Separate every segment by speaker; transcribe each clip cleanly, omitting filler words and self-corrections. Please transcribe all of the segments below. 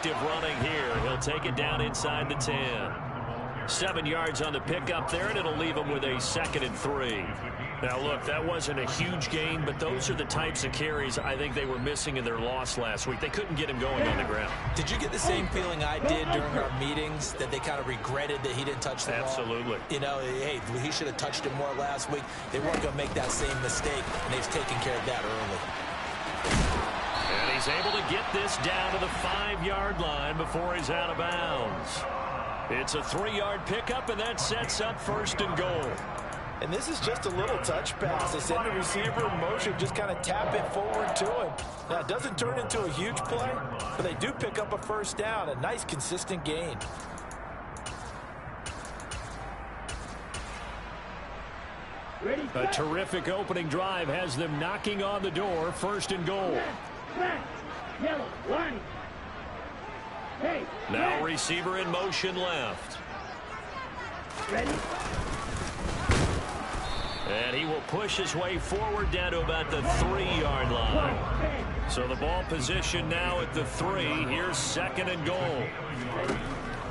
Speaker 1: effective running here. He'll take it down inside the 10. 7 yards on the pickup there, and it'll leave him with a 2nd and 3. Now, look, that wasn't a huge gain, but those are the types of carries I think they were missing in their loss last week. They couldn't get him going on the ground.
Speaker 2: Did you get the same feeling I did during our meetings, that they kind of regretted that he didn't touch the ball?
Speaker 1: Absolutely.
Speaker 2: You know, hey, he should have touched it more last week. They weren't going to make that same mistake, and they've taken care of that early.
Speaker 1: And he's able to get this down to the 5-yard line before he's out of bounds. It's a 3-yard pickup, and that sets up 1st and goal.
Speaker 3: And this is just a little touch pass. They send the receiver in motion, just kind of tap it forward to him. Now, it doesn't turn into a huge play, but they do pick up a 1st down, a nice, consistent gain.
Speaker 1: A terrific opening drive has them knocking on the door. 1st and goal.
Speaker 4: Yellow, line. Hey,
Speaker 1: now receiver in motion left.
Speaker 4: Ready?
Speaker 1: And he will push his way forward down to about the 3-yard line. So the ball position now at the 3. Here's 2nd and goal.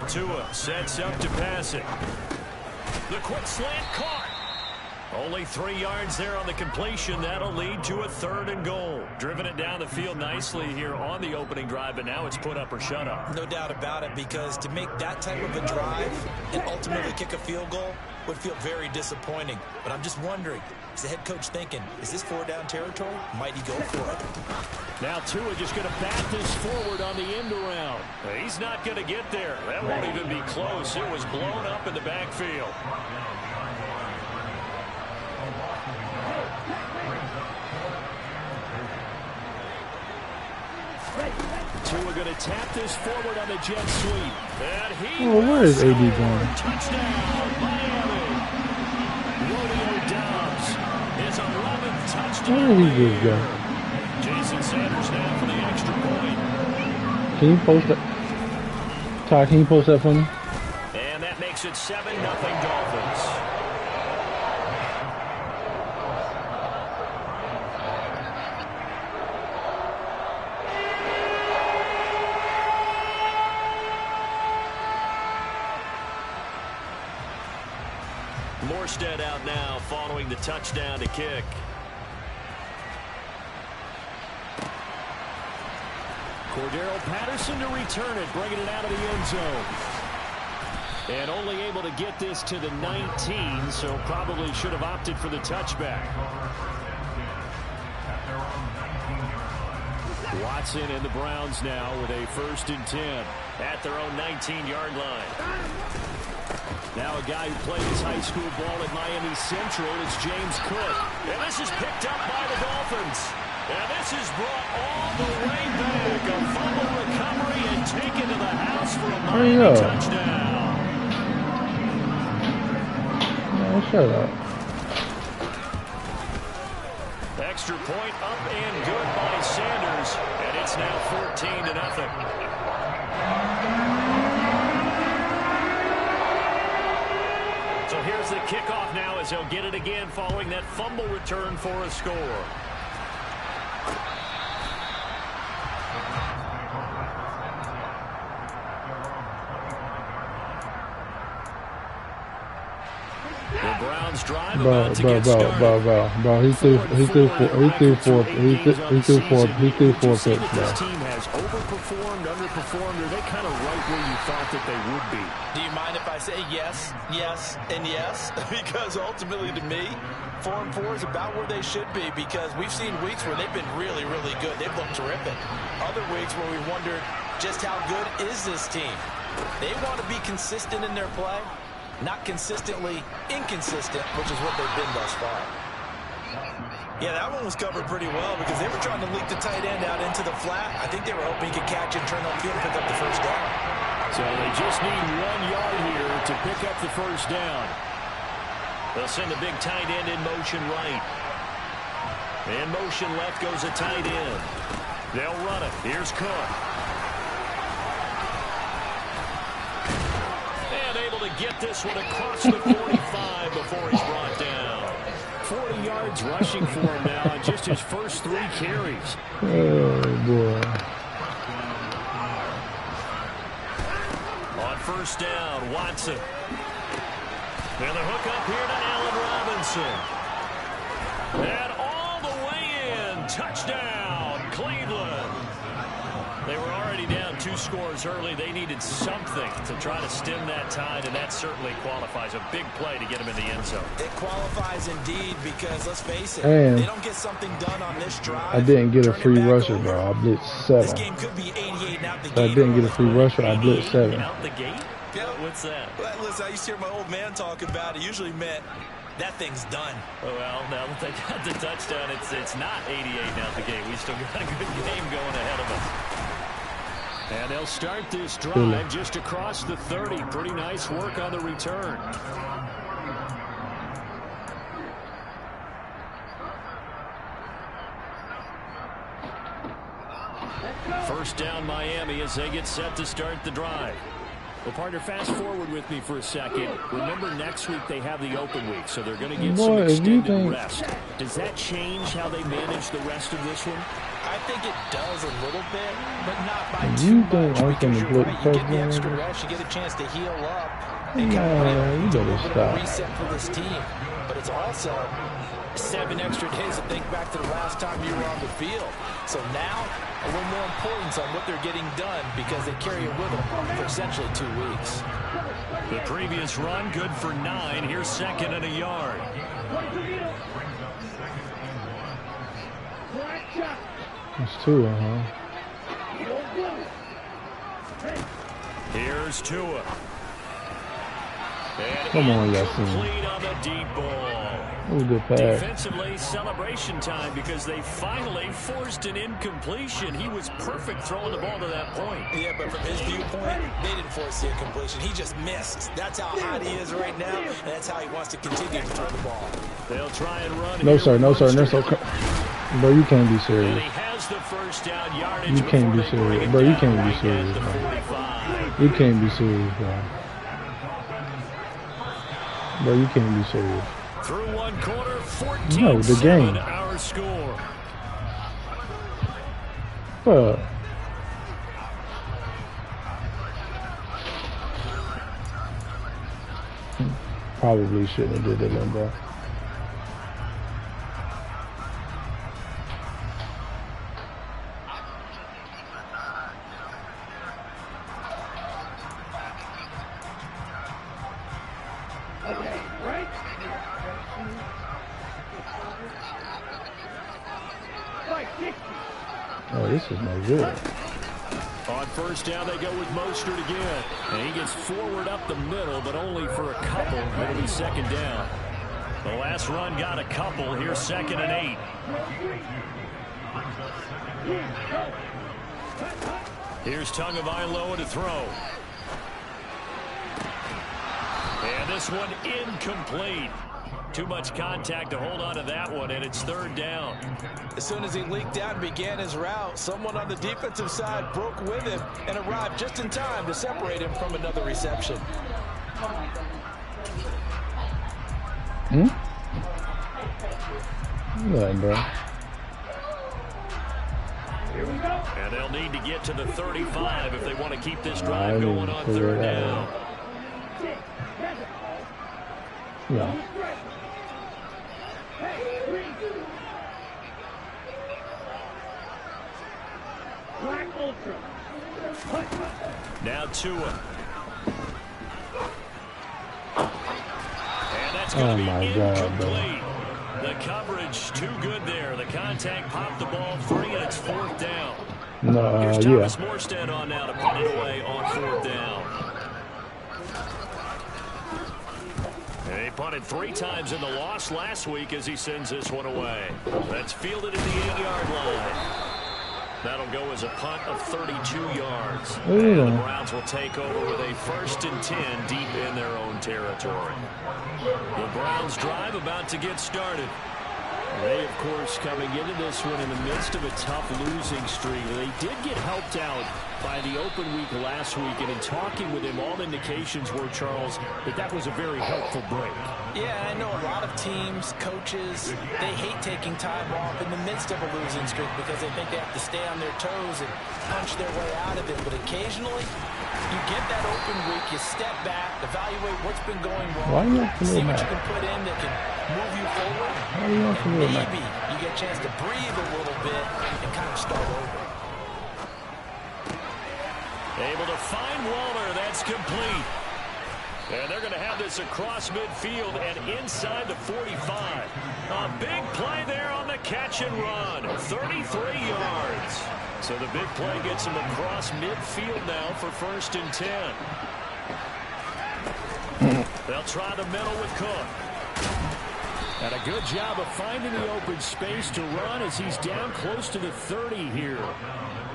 Speaker 1: Tua sets up to pass it. The quick slant caught. Only 3 yards there on the completion. That'll lead to a 3rd and goal. Driven it down the field nicely here on the opening drive, but now it's put up or shut up.
Speaker 2: No doubt about it, because to make that type of a drive and ultimately kick a field goal would feel very disappointing. But I'm just wondering, is the head coach thinking, is this 4-down territory? Might he go for it?
Speaker 1: Now Tua just going to bat this forward on the end around. He's not going to get there. That won't even be close. It was blown up in the backfield. Tua going to tap this forward on the jet sweep. And he
Speaker 5: where is AD going?
Speaker 1: Touchdown, Miami. Romeo Doubs, his 11th touchdown.
Speaker 5: Where did he just go?
Speaker 1: Jason Sanders now for the extra point.
Speaker 5: Can you post that? Todd, can you post that for me?
Speaker 1: And that makes it 7-0 Dolphins. Morstead out now following the touchdown to kick. Cordero Patterson to return it, bringing it out of the end zone. And only able to get this to the 19, so probably should have opted for the touchback. Watson and the Browns now with a 1st and 10 at their own 19-yard line. Now a guy who played his high school ball at Miami Central is James Cook. And this is picked up by the Dolphins. And this is brought all the way back. A fumble recovery and taken to the house for a Miami touchdown.
Speaker 5: No, shut up.
Speaker 1: Extra point up and good by Sanders. And it's now 14-0. So here's the kickoff now as he'll get it again following that fumble return for a score. The Browns drive about to get started.
Speaker 5: Bro. He threw four picks, bro.
Speaker 1: This team has overperformed, underperformed, or they kind of right where you thought that they would be.
Speaker 3: Do you mind if I say yes, yes, and yes? Because ultimately to me, 4-4 is about where they should be, because we've seen weeks where they've been really, really good. They've looked terrific. Other weeks where we wondered just how good is this team. They want to be consistent in their play, not consistently inconsistent, which is what they've been thus far. Yeah, that one was covered pretty well because they were trying to leak the tight end out into the flat. I think they were hoping he could catch it, turn upfield, and pick up the 1st down.
Speaker 1: So they just need 1 yard here to pick up the 1st down. They'll send the big tight end in motion right. In motion left goes a tight end. They'll run it. Here's Cook. And able to get this one across the 45 before he's brought down. 40 yards rushing for him now on just his first 3 carries.
Speaker 5: Oh, boy.
Speaker 1: On first down, Watson. And the hook up here to Allen Robinson. And all the way in. Touchdown, Cleveland. They were already down 2 scores early. They needed something to try to stem that tide, and that certainly qualifies. A big play to get them in the end zone.
Speaker 2: It qualifies indeed because, let's face it,
Speaker 5: And
Speaker 2: they don't get something done on this drive.
Speaker 5: I didn't get a
Speaker 2: turn it
Speaker 5: free
Speaker 2: back
Speaker 5: rusher,
Speaker 2: over.
Speaker 5: bro. I blitzed
Speaker 2: This
Speaker 5: 7.
Speaker 2: game could be 88 and out the
Speaker 5: If
Speaker 2: gate.
Speaker 5: I didn't get a free rusher, I blitzed 7.
Speaker 1: Out the gate?
Speaker 2: Yeah.
Speaker 1: What's that?
Speaker 2: Well, listen, I used to hear my old man talk about it. Usually meant that thing's done.
Speaker 1: Well, now that they got the touchdown, it's not 88 out the gate. We still got a good game going ahead of us. And they'll start this drive just across the 30. Pretty nice work on the return. First down, Miami, as they get set to start the drive. Well, partner, fast forward with me for a second. Remember, next week they have the open week, so they're going to get some extended rest. Does that change how they manage the rest of this one?
Speaker 2: I think it does a little bit, but not by too
Speaker 5: You
Speaker 2: much.
Speaker 5: think I'm
Speaker 2: Because
Speaker 5: gonna
Speaker 2: you're
Speaker 5: blitz
Speaker 2: right, you get the
Speaker 5: touchdown?
Speaker 2: extra rest, you get a chance to heal up. And
Speaker 5: Nah,
Speaker 2: kind of
Speaker 5: you
Speaker 2: do a
Speaker 5: better
Speaker 2: little bit of a
Speaker 5: stop.
Speaker 2: reset for this team. But it's also 7 extra days to think back to the last time you were on the field. So now, a little more importance on what they're getting done because they carry it with them for essentially 2 weeks.
Speaker 1: The previous run, good for 9. Here's 2nd and a yard.
Speaker 5: It's 2, huh?
Speaker 1: Here's Tua. And
Speaker 5: Come on,
Speaker 1: incomplete on the deep ball.
Speaker 5: Ooh, good pass.
Speaker 1: Defensively, celebration time because they finally forced an incompletion. He was perfect throwing the ball to that point.
Speaker 2: Yeah, but from his viewpoint, they didn't force the incompletion. He just missed. That's how hot he is right now, and that's how he wants to continue to throw the ball.
Speaker 1: They'll try and run.
Speaker 5: No,
Speaker 1: here
Speaker 5: sir. No,
Speaker 1: with
Speaker 5: sir. No,
Speaker 1: Munster.
Speaker 5: sir. Bro, you can't be
Speaker 1: And
Speaker 5: serious.
Speaker 1: he has the first down yardage.
Speaker 5: You can't
Speaker 1: before
Speaker 5: be
Speaker 1: they bring
Speaker 5: serious.
Speaker 1: it
Speaker 5: Bro, you
Speaker 1: down
Speaker 5: can't be
Speaker 1: right at
Speaker 5: serious,
Speaker 1: the
Speaker 5: bro.
Speaker 1: 45.
Speaker 5: You can't be serious, bro. Bro, you can't be serious.
Speaker 1: Through one quarter, 14-7
Speaker 5: No, the game.
Speaker 1: our score.
Speaker 5: Bro. Probably shouldn't have did that, then, bro.
Speaker 4: Okay, right? Fight 60.
Speaker 5: Oh, this is no good.
Speaker 1: On first down, they go with Mostert again. And he gets forward up the middle, but only for a couple. It'll be 2nd down. The last run got a couple. Here's 2nd and 8. Here's Tagovailoa to throw. And this one incomplete. Too much contact to hold on to that one, and it's 3rd down.
Speaker 2: As soon as he leaked out and began his route, someone on the defensive side broke with him and arrived just in time to separate him from another reception.
Speaker 5: Nothing, bro.
Speaker 4: Here we go.
Speaker 1: And they'll need to get to the 35 if they want to keep this
Speaker 5: I
Speaker 1: drive
Speaker 5: need
Speaker 1: going
Speaker 5: to
Speaker 1: on
Speaker 5: figure
Speaker 1: 3rd
Speaker 5: it
Speaker 1: down.
Speaker 5: out. Yeah.
Speaker 4: Hey, three. Black Ultra.
Speaker 1: Now Tua. And that's
Speaker 5: Oh
Speaker 1: going to
Speaker 5: my
Speaker 1: be
Speaker 5: God, bro.
Speaker 1: incomplete. The coverage too good there. The contact popped the ball free, and it's 4th down.
Speaker 5: No,
Speaker 1: Here's
Speaker 5: yeah.
Speaker 1: Thomas Morstead on now to punt it away on 4th down. They punted 3 times in the loss last week as he sends this one away. That's fielded at the 8-yard line. That'll go as a punt of 32 yards. And the Browns will take over with a 1st and 10 deep in their own territory. The Browns drive about to get started. They, of course, coming into this one in the midst of a tough losing streak. They did get helped out by the open week last week, and in talking with him, all indications were, Charles, that was a very helpful break.
Speaker 3: Yeah, I know a lot of teams, coaches, they hate taking time off in the midst of a losing streak because they think they have to stay on their toes and punch their way out of it. But occasionally, you get that open week, you step back, evaluate what's been going wrong, see what you can put in that can move you forward, and maybe you get a chance to breathe a little bit and kind of start over.
Speaker 1: Able to find Waller. That's complete. And they're going to have this across midfield and inside the 45. A big play there on the catch and run. 33 yards. So the big play gets him across midfield now for 1st and 10. They'll try the middle with Cook. And a good job of finding the open space to run as he's down close to the 30 here.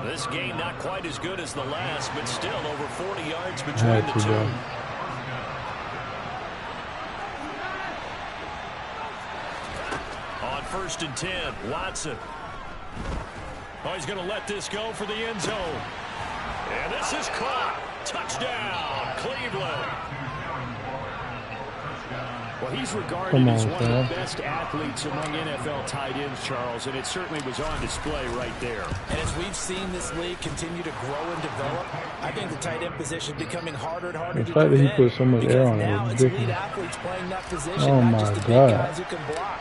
Speaker 1: This game not quite as good as the last, but still over 40 yards between the two. On 1st and 10, Watson. Oh, he's going to let this go for the end zone. And this is caught. Touchdown, Cleveland. Well, he's regarded as one of the best athletes among NFL tight ends, Charles, and it certainly was on display right there.
Speaker 3: And as we've seen this league continue to grow and develop, I think the tight end position is becoming harder and harder to defend.
Speaker 5: The fact that he put so much air on
Speaker 3: now
Speaker 5: it
Speaker 3: it's
Speaker 5: is
Speaker 3: elite
Speaker 5: different.
Speaker 3: athletes playing that position,
Speaker 5: Oh
Speaker 3: not
Speaker 5: my
Speaker 3: just the big
Speaker 5: God.
Speaker 3: guys who can block.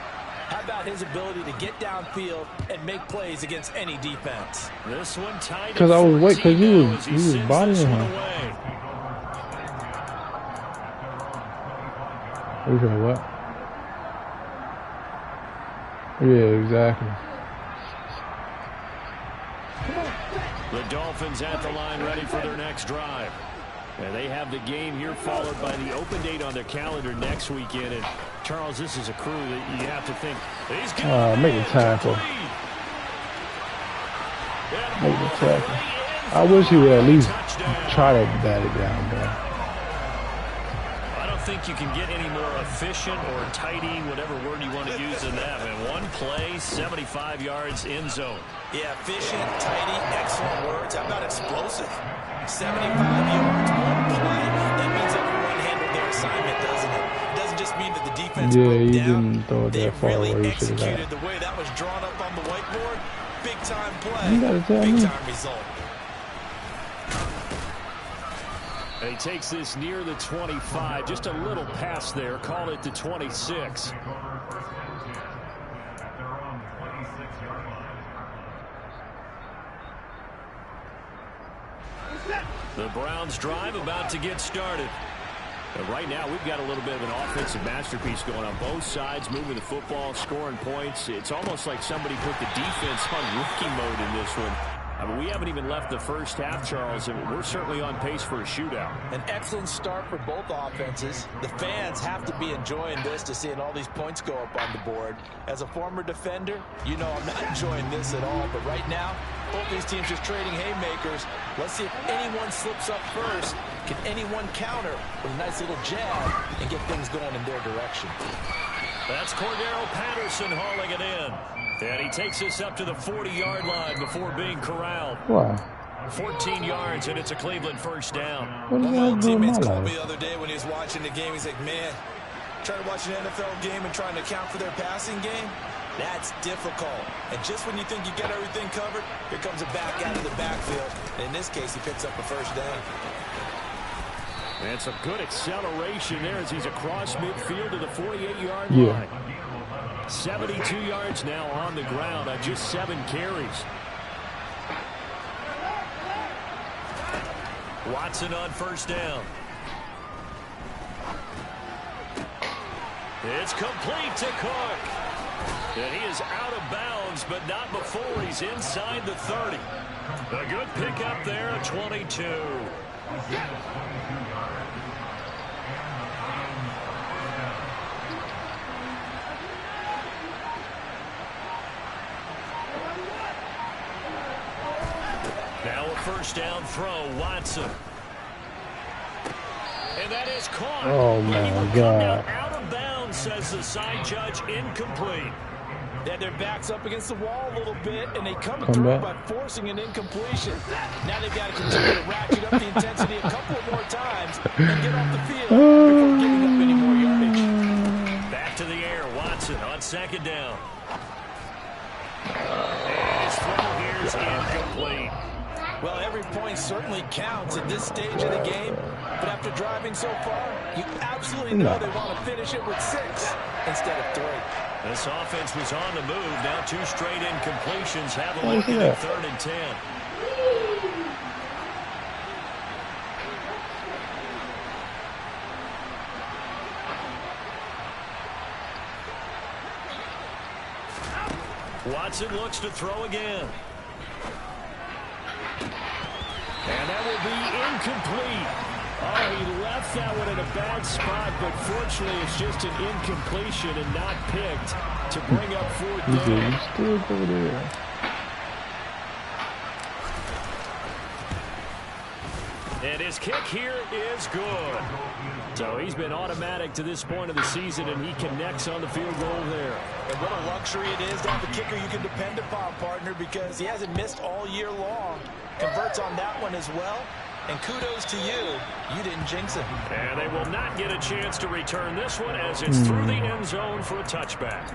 Speaker 3: How about his ability to get downfield and make plays against any defense?
Speaker 1: This one tied
Speaker 5: Because I was waiting, because he was bodying him. Okay, what? Yeah, exactly.
Speaker 1: The Dolphins at the line ready for their next drive. And they have the game here followed by the open date on their calendar next weekend. And Charles, this is a crew that you have to think. He's
Speaker 5: Make the tackle. Make the tackle. I wish he would at least try to bat it down, bro.
Speaker 1: I don't think you can get any more efficient or tidy, whatever word you want to use in that. And one play, 75 yards in zone.
Speaker 3: Yeah, efficient, tidy, excellent words. How about explosive? 75 yards, one play. That means everyone handled their assignment, doesn't it? It doesn't just mean that the defense broke down.
Speaker 5: Didn't throw it
Speaker 3: they
Speaker 5: that far
Speaker 3: really
Speaker 5: away.
Speaker 3: executed the way that was drawn up on the whiteboard. Big-time play,
Speaker 5: You gotta tell me.
Speaker 3: big-time result.
Speaker 1: And he takes this near the 25, just a little pass there. Call it the 26. The Browns drive about to get started. And right now, we've got a little bit of an offensive masterpiece going on both sides, moving the football, scoring points. It's almost like somebody put the defense on rookie mode in this one. I mean, we haven't even left the first half, Charles, and we're certainly on pace for a shootout.
Speaker 3: An excellent start for both offenses. The fans have to be enjoying this to seeing all these points go up on the board. As a former defender, you know I'm not enjoying this at all. But right now, both these teams just trading haymakers. Let's see if anyone slips up first. Can anyone counter with a nice little jab and get things going in their direction?
Speaker 1: That's Cordero Patterson hauling it in. And he takes us up to the 40-yard line before being corralled.
Speaker 5: Why?
Speaker 1: 14 yards, and it's a Cleveland first down.
Speaker 5: What
Speaker 2: One
Speaker 5: did
Speaker 2: of my
Speaker 5: I
Speaker 2: old
Speaker 5: do in my
Speaker 2: teammates called me
Speaker 5: life?
Speaker 2: the other day when he was watching the game. He's like, man, trying to watch an NFL game and trying to account for their passing game, that's difficult. And just when you think you get everything covered, here comes a back out of the backfield. And in this case, he picks up a first down.
Speaker 1: And some good acceleration there as he's across midfield to the 48-yard
Speaker 5: Yeah.
Speaker 1: line. 72 yards now on the ground on just 7 carries. Watson on first down. It's complete to Cook. And he is out of bounds, but not before he's inside the 30. A good pickup there at 22. Now a first down throw, Watson. And that is caught.
Speaker 5: Oh,
Speaker 1: But he
Speaker 5: my
Speaker 1: will come
Speaker 5: God.
Speaker 1: down out of bounds, says the side judge, incomplete.
Speaker 3: They had their backs up against the wall a little bit, and they come through by forcing an incompletion. Now they've got to continue to ratchet up the intensity a couple of more times and get off the field before giving up any more yardage.
Speaker 1: Back to the air, Watson on second down. And his throw here is incomplete.
Speaker 3: Well, every point certainly counts at this stage of the game, but after driving so far, you absolutely know they want to finish it with 6 instead of 3.
Speaker 1: This offense was on the move. Now 2 straight incompletions have them looking at 3rd and 10. Watson looks to throw again. And that will be incomplete. Oh, he left that one in a bad spot, but fortunately it's just an incompletion and not picked to bring up 4th down.
Speaker 5: He's still over there.
Speaker 1: And his kick here is good. So he's been automatic to this point of the season, and he connects on the field goal there.
Speaker 3: And what a luxury it is to have a kicker you can depend upon, partner, because he hasn't missed all year long. Converts on that one as well. And kudos to you. You didn't jinx it.
Speaker 1: And they will not get a chance to return this one as it's through the end zone for a touchback.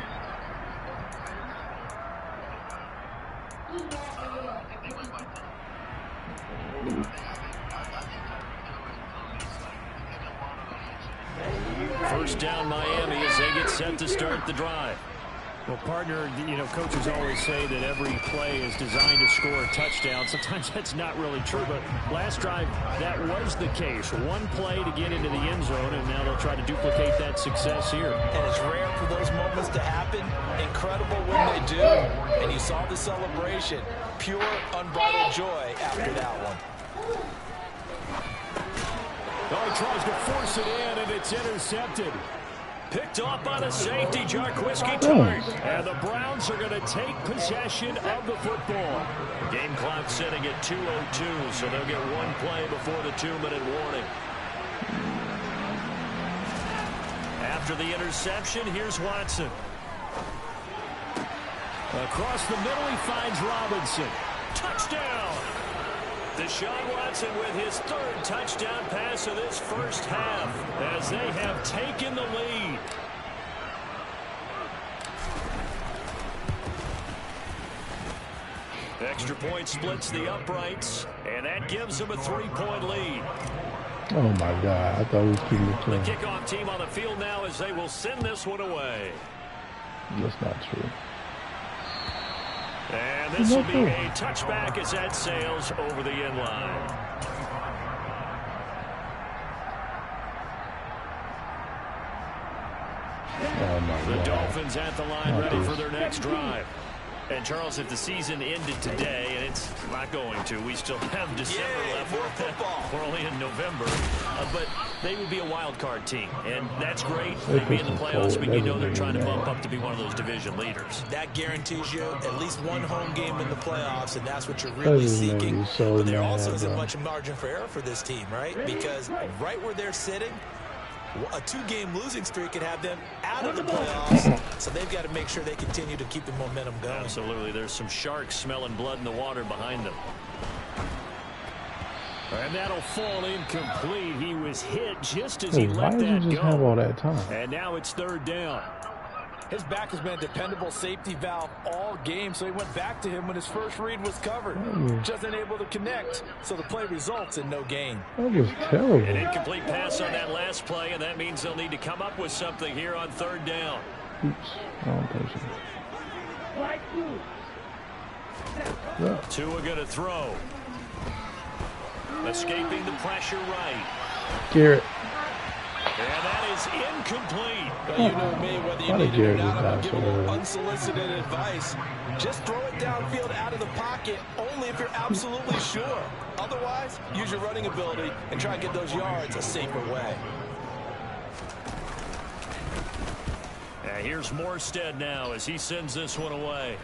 Speaker 1: First down Miami as they get set to start the drive. Well, partner, you know, coaches always say that every play is designed to score a touchdown. Sometimes that's not really true, but last drive, that was the case. One play to get into the end zone, and now they'll try to duplicate that success here.
Speaker 3: And it's rare for those moments to happen. Incredible when they do. And you saw the celebration. Pure, unbridled joy after that one.
Speaker 1: Oh, he tries to force it in, and it's intercepted. Picked off by the safety, Jarquiski Tartt. And the Browns are going to take possession of the football. Game clock sitting at 2:02, so they'll get one play before the 2-minute warning. After the interception, here's Watson. Across the middle, he finds Robinson. Touchdown! Deshaun Watson with his 3rd touchdown pass of this first half as they have taken the lead. Extra point splits the uprights, and that gives them a 3-point lead.
Speaker 5: Oh, my God. I thought we was keeping it clean.
Speaker 1: The kickoff team on the field now as they will send this one away.
Speaker 5: That's not true.
Speaker 1: And this will be a touchback as that sails over the end line.
Speaker 5: Oh my
Speaker 1: The
Speaker 5: God.
Speaker 1: Dolphins at the line ready for their next drive. And Charles, if the season ended today, and it's not going to, we still have December left. We're only in November, but they would be a wild card team, and that's great. They'd be in the playoffs, but you know they're trying to bump up to be one of those division leaders.
Speaker 3: That guarantees you at least one home game in the playoffs, and that's what you're really seeking. But there also isn't much margin for error for this team, right? Because right where they're sitting, a 2-game losing streak could have them out of the playoffs, so they've got to make sure they continue to keep the momentum going.
Speaker 1: Absolutely. There's some sharks smelling blood in the water behind them. And that'll fall incomplete. He was hit just as he let that go.
Speaker 5: Have all that time?
Speaker 1: And now it's 3rd down.
Speaker 3: His back has been a dependable safety valve all game, so he went back to him when his first read was covered. Just unable to connect, so the play results in no gain.
Speaker 5: That was terrible.
Speaker 1: An incomplete pass on that last play, and that means they'll need to come up with something here on 3rd down.
Speaker 5: Oops, wrong person. Yeah.
Speaker 1: Tua going to throw. Escaping the pressure right.
Speaker 5: Garrett.
Speaker 3: And that is incomplete. But you know me, whether you need it or not, I'm going to give a little unsolicited advice. Just throw it downfield out of the pocket only if you're absolutely sure. Otherwise, use your running ability and try and get those yards a safer way.
Speaker 1: Here's Morstead now as he sends this one away.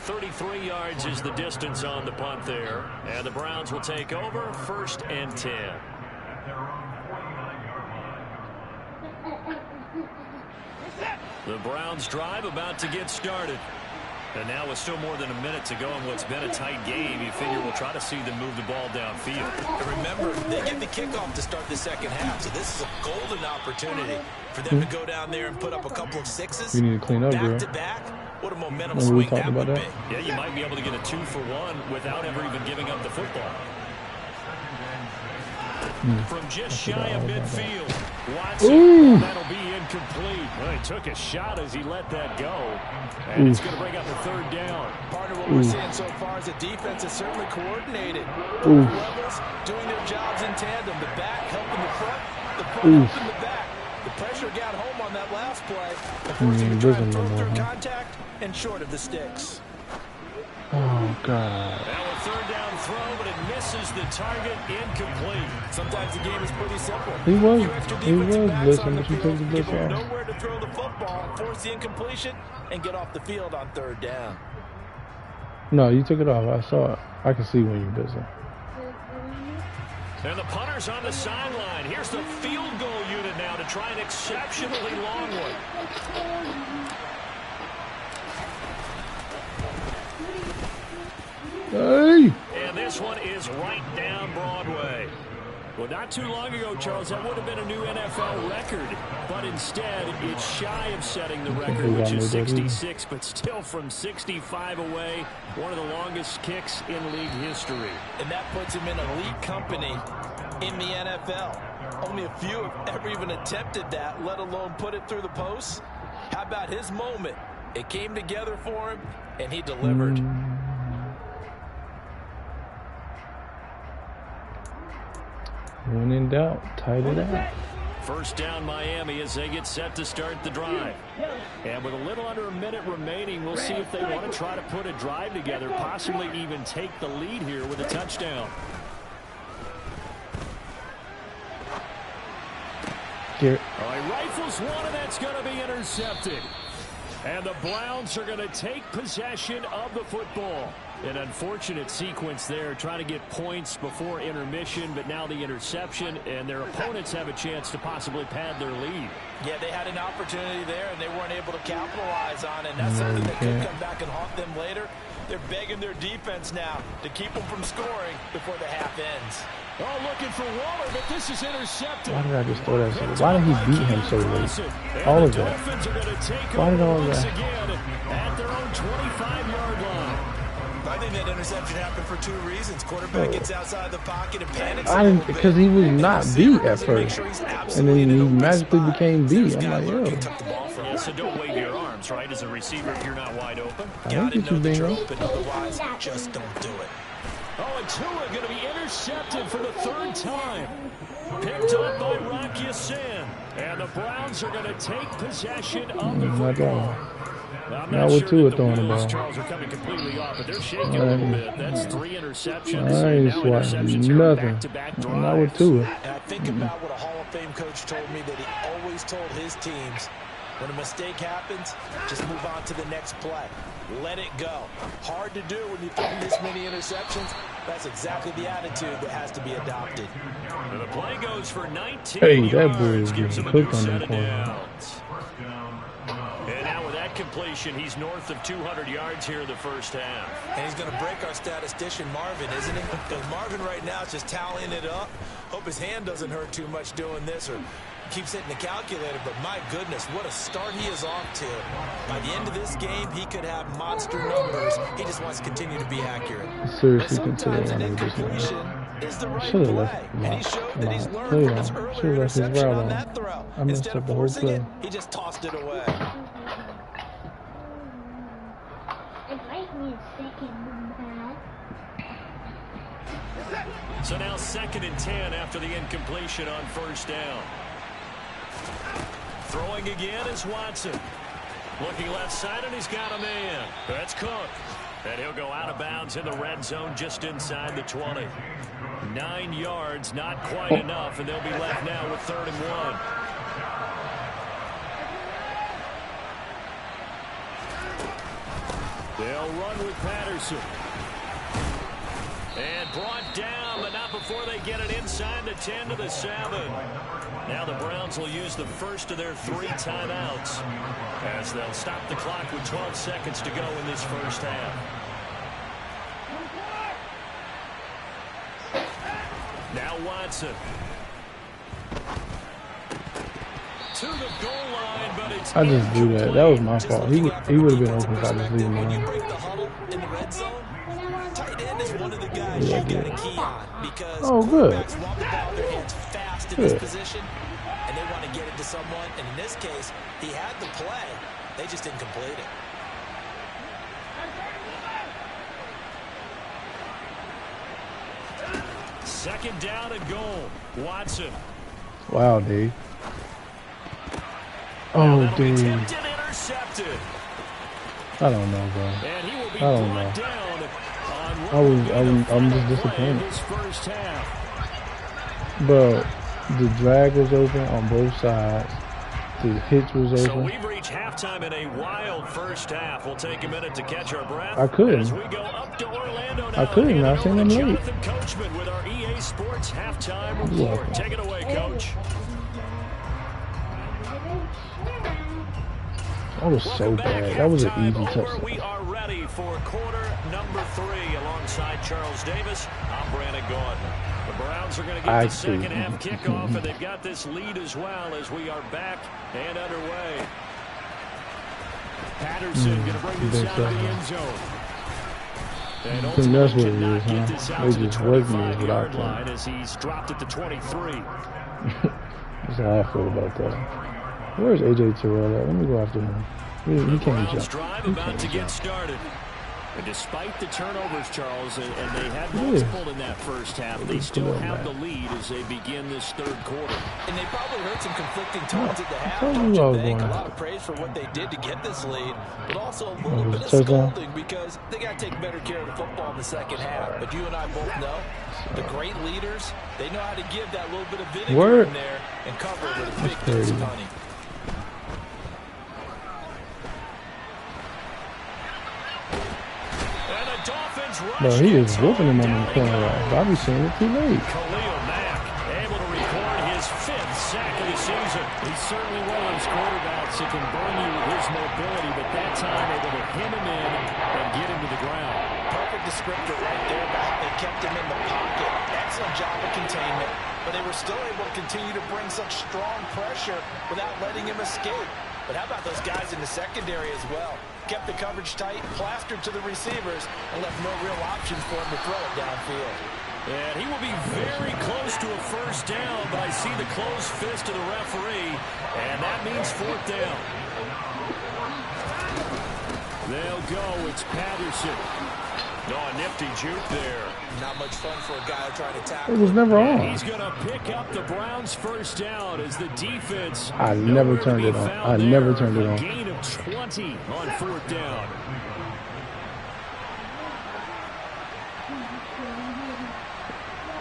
Speaker 1: 33 yards is the distance on the punt there. And the Browns will take over 1st and 10. The Browns drive about to get started. And now with still more than a minute to go in what's been a tight game, you figure we'll try to see them move the ball downfield.
Speaker 2: And remember, they get the kickoff to start the second half, so this is a golden opportunity for them to go down there and put up a couple of sixes.
Speaker 5: You need to clean up, bro.
Speaker 2: Back to back. What a momentum
Speaker 5: Remember we
Speaker 2: swing
Speaker 5: talked
Speaker 2: that
Speaker 5: about
Speaker 2: would
Speaker 5: that?
Speaker 2: be.
Speaker 1: Yeah, you might be able to get a 2-for-1 without ever even giving up the football. From just shy of midfield, Watson, that'll be incomplete. Well, he took a shot as he let that go, and it's going to bring up a third down.
Speaker 2: Part of what we're seeing so far is the defense is certainly coordinated. Both levels doing their jobs in tandem. The back helping the front helping the back. The pressure got home on that last play, forcing to try and throw through contact and short of the sticks.
Speaker 5: Oh, God.
Speaker 1: Now a third down throw, but it misses the target, incomplete.
Speaker 2: Sometimes the game is pretty simple.
Speaker 5: He was
Speaker 2: Blitzing,
Speaker 5: blitzing, but you took the blitz off.
Speaker 2: Nowhere to throw the football, force the incompletion, and get off the field on third down.
Speaker 5: No, you took it off. I saw it. I can see when you're blitzing.
Speaker 1: And the punter's on the sideline. Here's the field goal unit now to try an exceptionally long one.
Speaker 5: Hey!
Speaker 1: And this one is right down Broadway. Well, not too long ago, Charles, that would have been a new NFL record. But instead, it's shy of setting the record, which is 66, but still from 65 away, one of the longest kicks in league history.
Speaker 2: And that puts him in elite company in the NFL. Only a few have ever even attempted that, let alone put it through the posts. How about his moment? It came together for him, and he delivered.
Speaker 5: When in doubt, tight it up.
Speaker 1: First down Miami as they get set to start the drive. And with a little under a minute remaining, we'll see if they want to try to put a drive together, possibly even take the lead here with a touchdown.
Speaker 5: Garrett.
Speaker 1: All right, rifles one, and that's going to be intercepted. And the Browns are going to take possession of the football. An unfortunate sequence there, trying to get points before intermission, but now the interception, and their opponents have a chance to possibly pad their lead.
Speaker 2: Yeah, they had an opportunity there, and they weren't able to capitalize on it. And that's something that could come back and haunt them later. They're begging their defense now to keep them from scoring before the half ends.
Speaker 1: Oh, looking for Waller, but this is intercepted.
Speaker 5: Why did I just throw that shit? Why did he beat him so late? All of that. Why did all of that?
Speaker 1: At their own 25-yard line.
Speaker 2: I think that interception happened for two reasons. Quarterback gets outside the pocket and panics.
Speaker 5: I didn't, because he was not B at first, and then he magically became B. I'm like, yo.
Speaker 1: Yeah, so don't wave your arms, right? As a receiver, if you're not wide open.
Speaker 5: I don't get you, bingo.
Speaker 2: But otherwise, just don't do it.
Speaker 1: Oh, and Tua going to be intercepted for the third time. Picked up by Rock Ya-Sin. And the Browns are going to take possession of the football. I'm not
Speaker 5: with
Speaker 1: sure
Speaker 5: Tua
Speaker 1: that the
Speaker 5: throwing the
Speaker 1: wheels,
Speaker 5: ball.
Speaker 1: Charles, are coming completely off, but they're shaking a little bit. That's 3 interceptions.
Speaker 5: I ain't
Speaker 1: Now interceptions
Speaker 5: swatting
Speaker 1: here
Speaker 5: nothing.
Speaker 1: back-to-back
Speaker 5: Not with
Speaker 1: drives.
Speaker 5: Tua.
Speaker 2: And I think about what a Hall of Fame coach told me that he always told his teams, when a mistake happens, just move on to the next play. Let it go. Hard to do when you throw this many interceptions. That's exactly the attitude that has to be adopted.
Speaker 1: And the play goes for 19
Speaker 5: Hey,
Speaker 1: yards.
Speaker 5: that boy is
Speaker 1: Gives
Speaker 5: getting
Speaker 1: him a new
Speaker 5: cooked on
Speaker 1: set
Speaker 5: that
Speaker 1: of
Speaker 5: corner.
Speaker 1: downs. And now with that completion, he's north of 200 yards here in the first half.
Speaker 2: And he's going to break our statistician, Marvin, isn't he? Because Marvin right now is just tallying it up. Hope his hand doesn't hurt too much doing this or keeps hitting the calculator. But my goodness, what a start he is off to. By the end of this game, he could have monster numbers. He just wants to continue to be accurate.
Speaker 5: Seriously,
Speaker 2: Sometimes an
Speaker 5: considering I just
Speaker 2: incompletion is the right
Speaker 5: Should've
Speaker 2: play.
Speaker 5: left
Speaker 2: And he showed that he's
Speaker 5: my
Speaker 2: learned
Speaker 5: play
Speaker 2: from his
Speaker 5: on.
Speaker 2: earlier
Speaker 5: Should've left his
Speaker 2: interception
Speaker 5: route
Speaker 2: on
Speaker 5: on.
Speaker 2: that throw.
Speaker 5: I messed
Speaker 2: Instead
Speaker 5: up
Speaker 2: of
Speaker 5: the whole
Speaker 2: forcing it,
Speaker 5: play.
Speaker 2: he just tossed it away.
Speaker 1: So now 2nd and 10 after the incompletion on first down. Throwing again is Watson. Looking left side, and he's got a man. That's Cook. And he'll go out of bounds in the red zone just inside the 20. 9 yards, not quite enough, and they'll be left now with 3rd and 1. They'll run with Patterson. And brought down, but not before before they get it inside the 10 to the 7. Now the Browns will use the first of their 3 timeouts as they'll stop the clock with 12 seconds to go in this first half. Now Watson. To the goal line, but it's
Speaker 5: I just do that. That was my fault. He would have been open if I just leave him
Speaker 2: When you
Speaker 5: alone.
Speaker 2: break the huddle in the red zone, tight end is one of the guys you got to key on because
Speaker 5: Oh, good.
Speaker 2: quarterbacks want the ball in their hands fast in this position, and they want to get it to someone. And in this case, he had the play. They just didn't complete it.
Speaker 1: second down and goal. Watson.
Speaker 5: Wow, D. Oh,
Speaker 1: That'll be
Speaker 5: dude.
Speaker 1: tipped and intercepted.
Speaker 5: I don't know, bro.
Speaker 1: And he will be
Speaker 5: I don't
Speaker 1: brought
Speaker 5: know.
Speaker 1: down on what
Speaker 5: I was-
Speaker 1: will be the
Speaker 5: I'm
Speaker 1: final
Speaker 5: just
Speaker 1: play
Speaker 5: disappointed.
Speaker 1: of this first half.
Speaker 5: Bro, the drag was open on both sides. The hitch was
Speaker 1: So
Speaker 5: open.
Speaker 1: we've reached halftime in a wild first half. We'll take a minute to catch our breath.
Speaker 5: I couldn't.
Speaker 1: As we go up to Orlando now.
Speaker 5: I couldn't.
Speaker 1: Hand
Speaker 5: I
Speaker 1: it
Speaker 5: seen
Speaker 1: over to
Speaker 5: them late.
Speaker 1: Jonathan Coachman with our EA Sports halftime
Speaker 5: You're
Speaker 1: report.
Speaker 5: welcome.
Speaker 1: Take it away, Coach.
Speaker 5: That was so
Speaker 1: Welcome back.
Speaker 5: bad. That was an
Speaker 1: Halftime
Speaker 5: easy
Speaker 1: over.
Speaker 5: touchdown.
Speaker 1: We are ready for quarter number 3 alongside Charles Davis. I'm Brandon Gordon. The Browns are going to get
Speaker 5: I
Speaker 1: the
Speaker 5: see.
Speaker 1: second half kickoff, and they've got this lead as well as we are back and underway. Patterson going to bring this
Speaker 5: big
Speaker 1: out of the
Speaker 5: second.
Speaker 1: end zone. And
Speaker 5: I think that's what it
Speaker 1: cannot
Speaker 5: is,
Speaker 1: get
Speaker 5: huh?
Speaker 1: this out
Speaker 5: They
Speaker 1: to the
Speaker 5: just working it
Speaker 1: 25-yard
Speaker 5: without
Speaker 1: line as he's dropped at the 23.
Speaker 5: That's how I feel about that. Where's AJ Terrell at? Let me go after him. He can't
Speaker 1: Browns
Speaker 5: jump.
Speaker 1: drive
Speaker 5: He
Speaker 1: about
Speaker 5: can't
Speaker 1: to get
Speaker 5: jump.
Speaker 1: started. And despite the turnovers, Charles, and they had
Speaker 5: Yeah.
Speaker 1: multiple in that first half, they still
Speaker 5: Come on,
Speaker 1: have the
Speaker 5: man.
Speaker 1: lead as they begin this third quarter.
Speaker 2: And they probably heard some conflicting tones at the half.
Speaker 5: told
Speaker 2: Don't
Speaker 5: you I
Speaker 2: you
Speaker 5: was
Speaker 2: think? A
Speaker 5: going
Speaker 2: lot
Speaker 5: to.
Speaker 2: of praise for what they did to get this lead, but also a
Speaker 5: Oh,
Speaker 2: little bit
Speaker 5: it
Speaker 2: of
Speaker 5: was a touchdown?
Speaker 2: scolding because they got to take better care of the football in the second half. But you and I both know the great leaders, they know how to give that little bit of vinegar
Speaker 5: Word.
Speaker 2: in there and cover it with a big
Speaker 5: That's
Speaker 2: dose of
Speaker 5: crazy.
Speaker 2: honey.
Speaker 1: And the Dolphins rush.
Speaker 5: Bro, he is
Speaker 1: gets
Speaker 5: whooping him on
Speaker 1: down
Speaker 5: the
Speaker 1: he
Speaker 5: corner.
Speaker 1: goes.
Speaker 5: I be seeing it too late.
Speaker 1: Khalil Mack able to record his 5th sack of the season.
Speaker 6: He's certainly one of those quarterbacks that can burn you with his mobility, but that time able to hit him in and get him to the ground.
Speaker 2: Perfect descriptor right there, Matt. They kept him in the pocket. Excellent job of containment, but they were still able to continue to bring such strong pressure without letting him escape. But how about those guys in the secondary as well? Kept the coverage tight, plastered to the receivers, and left no real options for him to throw it downfield.
Speaker 1: And he will be very close to a first down, but I see the closed fist of the referee, and that means 4th down. They'll go. It's Patterson. No, a nifty juke there.
Speaker 2: Not much fun for a guy trying to tackle.
Speaker 5: It was never
Speaker 1: And
Speaker 5: on.
Speaker 1: he's going to pick up the Browns' first down as the defense.
Speaker 5: I never
Speaker 1: nowhere to
Speaker 5: turned
Speaker 1: be
Speaker 5: it on.
Speaker 1: found
Speaker 5: I
Speaker 1: there.
Speaker 5: never turned it
Speaker 1: A
Speaker 5: on.
Speaker 1: gain of 20 on 4th down.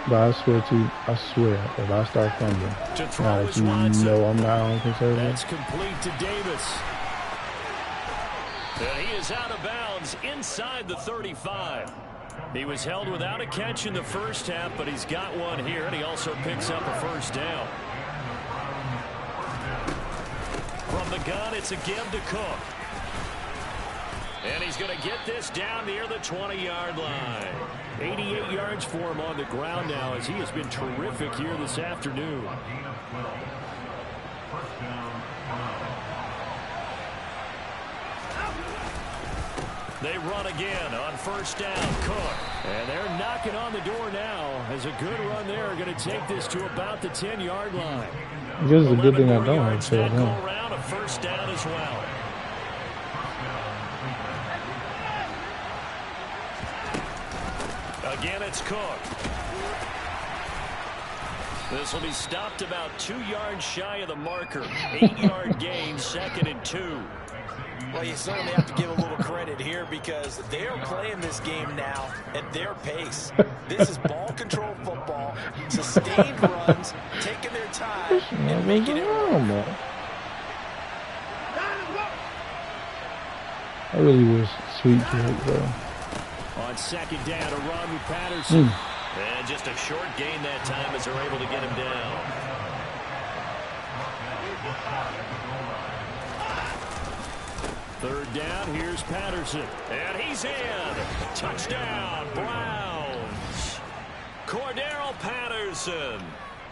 Speaker 5: But I swear to you, if I start fumbling,
Speaker 1: To throw
Speaker 5: now that
Speaker 1: is
Speaker 5: you
Speaker 1: Watson.
Speaker 5: know I'm not on conservative,
Speaker 1: That's complete to Davis. And he is out of bounds inside the 35. He was held without a catch in the first half, but he's got one here, and he also picks up a first down. From the gun, it's a give to Cook. And he's going to get this down near the 20-yard line. 88 yards for him on the ground now, as he has been terrific here this afternoon. They run again on first down. Cook. And they're knocking on the door now as a good run there. Going to take this to about the 10-yard line.
Speaker 5: this is a good thing I
Speaker 1: 11
Speaker 5: don't
Speaker 1: more
Speaker 5: have
Speaker 1: yards
Speaker 5: to
Speaker 1: that
Speaker 5: tell
Speaker 1: go
Speaker 5: him.
Speaker 1: around, a first down as well. Again, it's Cook. This will be stopped about 2 yards shy of the marker. 8-yard gain, 2nd and 2.
Speaker 2: Well, you certainly have to give a little credit here because they're playing this game now at their pace. This is ball control football, sustained runs, taking their time, and making it work.
Speaker 5: Man. I really wish Sweet Drake, bro.
Speaker 1: On second down, a run with Patterson. And just a short gain that time as they're able to get him down.
Speaker 6: Third down, here's Patterson.
Speaker 1: And he's in. Touchdown, Browns. Cordero Patterson.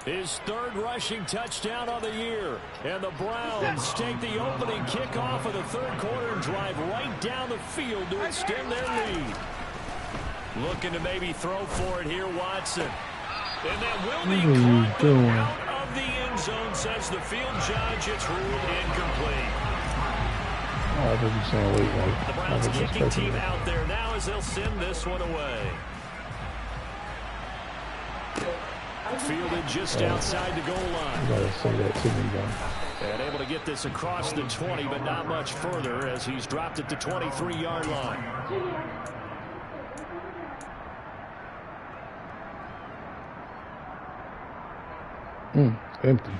Speaker 6: His third rushing touchdown of the year. And the Browns take the opening kickoff of the third quarter and drive right down the field to extend their lead.
Speaker 1: Looking to maybe throw for it here, Watson. And that will be
Speaker 5: What are you doing?
Speaker 1: out of the end zone, says the field judge. It's ruled incomplete.
Speaker 5: Oh, I was saying, wait, like,
Speaker 1: The
Speaker 5: I
Speaker 1: Browns
Speaker 5: was
Speaker 1: kicking
Speaker 5: expecting
Speaker 1: team
Speaker 5: it.
Speaker 1: out there now as they'll send this one away.
Speaker 6: Fielded just outside the goal
Speaker 5: You
Speaker 6: line.
Speaker 5: gotta say that to me, though.
Speaker 6: And able to get this across the 20, but not much further as he's dropped at the 23-yard line.
Speaker 5: Empty.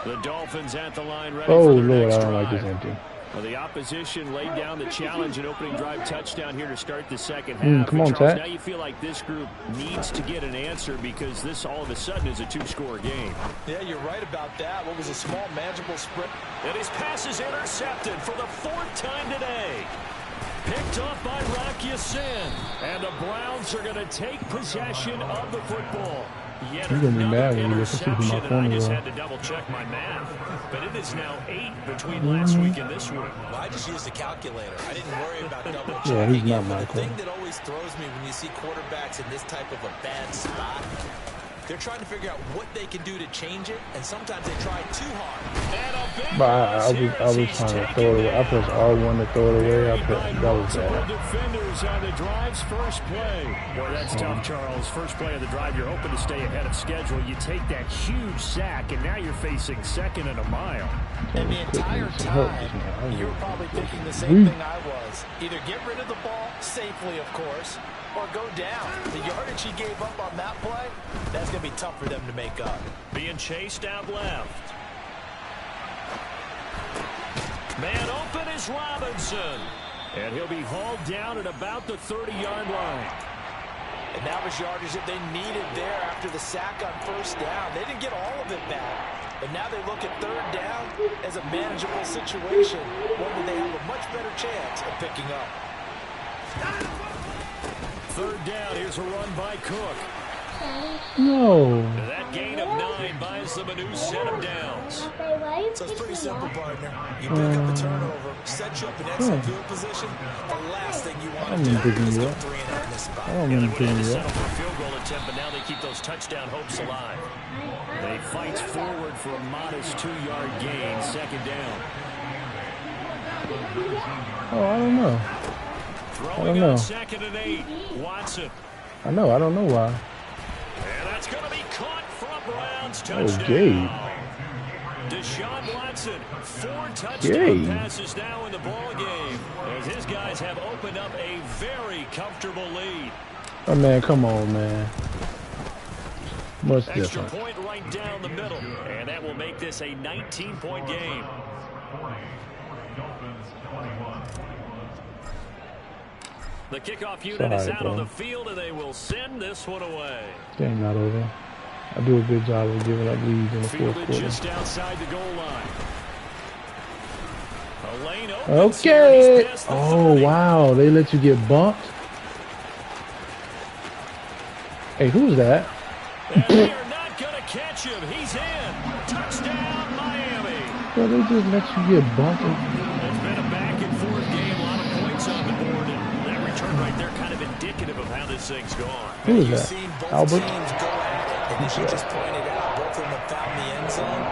Speaker 1: The Dolphins at the line ready
Speaker 5: Oh,
Speaker 1: for their
Speaker 5: Lord,
Speaker 1: next
Speaker 5: I don't like
Speaker 1: drive.
Speaker 5: this empty.
Speaker 6: Well, the opposition laid down the challenge and opening drive touchdown here to start the second half.
Speaker 5: Come on,
Speaker 6: And Charles,
Speaker 5: Tat.
Speaker 6: now you feel like this group needs to get an answer because this all of a sudden is a two-score game.
Speaker 2: Yeah, you're right about that. What was a small, manageable sprint.
Speaker 1: And his pass is intercepted for the fourth time today.
Speaker 6: Picked off by Rock Ya-Sin. And the Browns are going to take possession of the football.
Speaker 1: Yet
Speaker 5: You're gonna be
Speaker 1: another
Speaker 5: mad when you listen to my
Speaker 1: interception, and I
Speaker 5: formula.
Speaker 1: just had to double-check my math. But it is now 8 between last week and this week.
Speaker 2: Well, I just used a calculator. I didn't worry about double
Speaker 5: Yeah,
Speaker 2: checking.
Speaker 5: he's not
Speaker 2: it. But
Speaker 5: Michael.
Speaker 2: the thing that always throws me when you see quarterbacks in this type of a bad spot, they're trying to figure out what they can do to change it, and sometimes they try too hard.
Speaker 1: And a big
Speaker 5: But
Speaker 1: loss
Speaker 5: I
Speaker 1: here
Speaker 5: was
Speaker 1: as he's
Speaker 5: trying to
Speaker 1: taken
Speaker 5: throw it away. I
Speaker 1: down.
Speaker 5: pressed R1 to throw it away. That was
Speaker 6: Multiple
Speaker 5: bad.
Speaker 6: defenders on the drive's first play. Boy, that's tough, Charles. First play of the drive, you're hoping to stay ahead of schedule. You take that huge sack, and now you're facing second and a mile.
Speaker 2: And the entire
Speaker 5: It's hurt
Speaker 2: time,
Speaker 5: just now.
Speaker 2: you were probably thinking the same thing I was. Either get rid of the ball, safely of course, or go down. The yardage he gave up on that play, that's going to be tough for them to make up.
Speaker 1: Being chased out left. Man open is Robinson.
Speaker 6: And he'll be hauled down at about the 30-yard line.
Speaker 2: And that was yardage that they needed there after the sack on first down. They didn't get all of it back. But now they look at third down as a manageable situation, one where they have a much better chance of picking up.
Speaker 6: Third down, here's a run by Cook.
Speaker 5: No.
Speaker 1: That gain of 9 buys them a new set of downs.
Speaker 2: So it's pretty simple, partner. You pick up a turnover, set you up in excellent field position. The last thing you want to do is go 3 and out in this spot.
Speaker 5: I don't
Speaker 1: Yeah, they
Speaker 5: mean
Speaker 1: would have
Speaker 5: picking
Speaker 1: to
Speaker 5: you
Speaker 1: settle
Speaker 5: up.
Speaker 1: for a field goal attempt, but now they keep those touchdown hopes alive.
Speaker 6: They fight forward for a modest 2-yard gain, second down.
Speaker 5: Oh, I don't know.
Speaker 1: Throwing
Speaker 5: know.
Speaker 1: on second and 8. Watson.
Speaker 5: I know. I don't know why.
Speaker 1: And that's going to be caught for a Browns
Speaker 5: Oh,
Speaker 1: touchdown.
Speaker 5: Gabe.
Speaker 1: Deshaun Watson, 4 touchdown
Speaker 5: Gabe.
Speaker 1: passes now in the ball game as his guys have opened up a very comfortable lead.
Speaker 5: Oh, man, come on, man. Much
Speaker 1: Extra
Speaker 5: different.
Speaker 1: point right down the middle, and that will make this a 19-point game. The kickoff unit is
Speaker 5: Sorry,
Speaker 1: out on
Speaker 5: bro.
Speaker 1: the field, and they will send this one away.
Speaker 5: Game's not over. I do a good job of giving up leads in the fourth
Speaker 6: Fielded
Speaker 5: quarter.
Speaker 6: just outside the goal line.
Speaker 1: A lane opens here,
Speaker 5: Okay.
Speaker 1: he's past the
Speaker 5: Oh,
Speaker 1: 30.
Speaker 5: wow. They let you get bumped? Hey, who's that?
Speaker 1: And they are not going to catch him. He's in. Touchdown, Miami.
Speaker 5: Well, they just let you get bumped.
Speaker 1: It's been a back-and-forth game. A lot of points on the board, and that return right there kind of indicative of how this thing's gone.
Speaker 5: Who is
Speaker 2: You've
Speaker 5: that?
Speaker 2: seen both
Speaker 5: Albert?
Speaker 2: teams go at it. And as you just pointed out, both of them have found the end zone.